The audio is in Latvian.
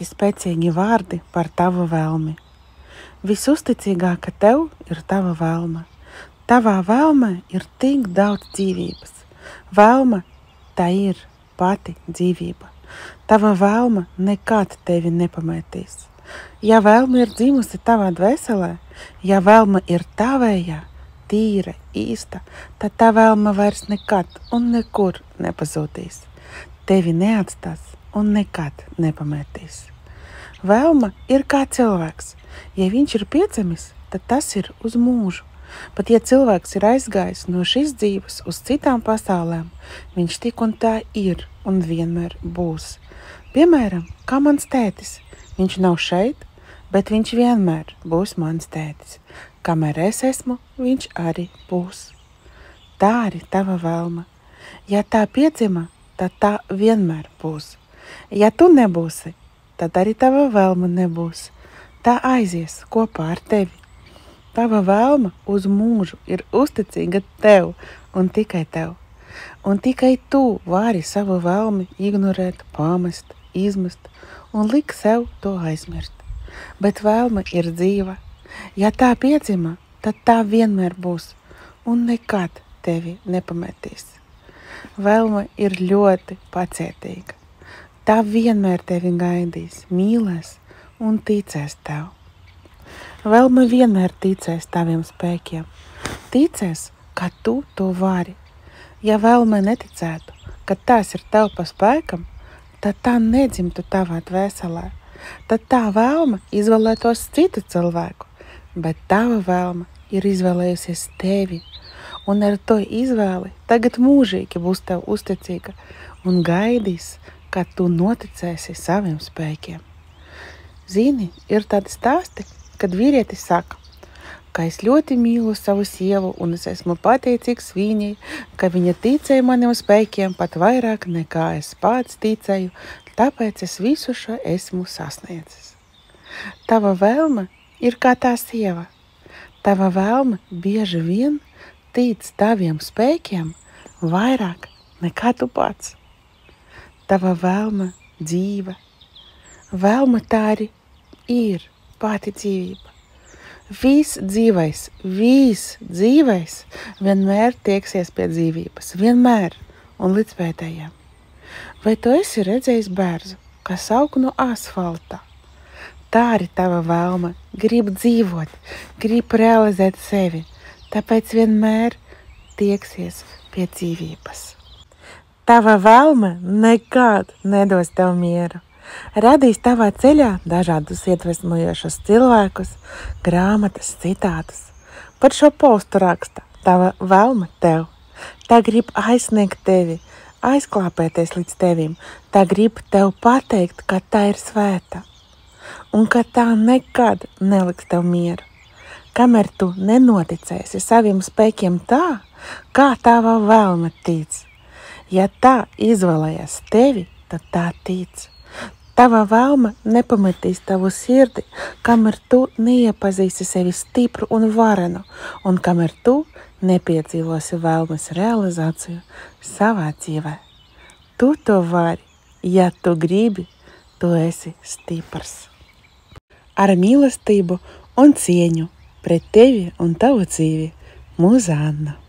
Spēcīgi vārdi par tavu vēlmi. Visusticīgāka tev ir tava vēlme. Tavā vēlmē ir tik daudz dzīvības. Vēlme tā ir pati dzīvība. Tava vēlme nekad tevi nepametīs. Ja vēlme ir dzimusi tavā dvēselē, ja vēlme ir tavējā, tīra, īsta, tad tā vēlme vairs nekad un nekur nepazūdīs. Tevi neatstās un nekad nepametīs. Vēlme ir kā cilvēks. Ja viņš ir piedzimis, tad tas ir uz mūžu. Pat ja cilvēks ir aizgājis no šīs dzīves uz citām pasaulēm, viņš tik un tā ir un vienmēr būs. Piemēram, kā mans tētis. Viņš nav šeit, bet viņš vienmēr būs mans tētis. Kamēr es esmu, viņš arī būs. Tā arī tava vēlme. Ja tā piedzima, tad tā vienmēr būs. Ja tu nebūsi, tad arī tava vēlme nebūs. Tā aizies kopā ar tevi. Tava vēlme uz mūžu ir uzticīga tev un tikai tev. Un tikai tu vari savu vēlmi ignorēt, pamest, izmest un likt sev to aizmirst. Bet vēlme ir dzīva. Ja tā piedzima, tad tā vienmēr būs un nekad tevi nepametīs. Vēlme ir ļoti pacietīga. Tā vienmēr tevi gaidīs, mīlēs un ticēs tev. Vēlme vienmēr ticēs taviem spēkiem. Ticēs, ka tu to vari. Ja vēlme neticētu, ka tās ir tev pa spēkam, tad tā nedzimtu tavā dvēselē. Tad tā vēlme izvēlētos citu cilvēku, bet tava vēlme ir izvēlējusies tevi. Un ar to izvēli tagad mūžīgi būs tev uzticīga un gaidīs, kad tu noticēsi saviem spēkiem. Zini, ir tādi stāsti, kad vīrietis saka, ka es ļoti mīlu savu sievu un es esmu pateicīgs viņai, ka viņa ticēja maniem spēkiem pat vairāk nekā es pats ticēju, tāpēc es visu šo esmu sasniedzis. Tava vēlme ir kā tā sieva. Tava vēlme bieži vien tic taviem spēkiem vairāk nekā tu pats. Tava vēlme dzīva. Vēlme tā arī ir pati dzīvība. Viss dzīvais vienmēr tieksies pie dzīvības, vienmēr un līdz pēdējiem. Vai tu esi redzējis bērzu, kas aug no asfalta? Tā arī tava vēlme grib dzīvot, grib realizēt sevi, tāpēc vienmēr tieksies pie dzīvības. Tava vēlme nekad nedos tev mieru. Radīs tavā ceļā dažādus iedvesmojošus cilvēkus, grāmatas, citātus. Par šo postu raksta tava vēlme tev. Tā grib aizsniegt tevi, aizklāpēties līdz tevim. Tā grib tev pateikt, ka tā ir svēta un ka tā nekad neliks tev mieru. Kamēr tu nenoticēsi saviem spēkiem tā, kā tava vēlme tic. Ja tā izvēlējas tevi, tad tā tic. Tava vēlme nepametīs tavu sirdi, kamēr tu neiepazīsi sevi stipru un varenu, un kamēr tu nepiedzīvosi vēlmes realizāciju savā dzīvē. Tu to vari, ja tu gribi, tu esi stiprs. Ar mīlestību un cieņu pret tevi un tavu dzīvi, Mūza Anna.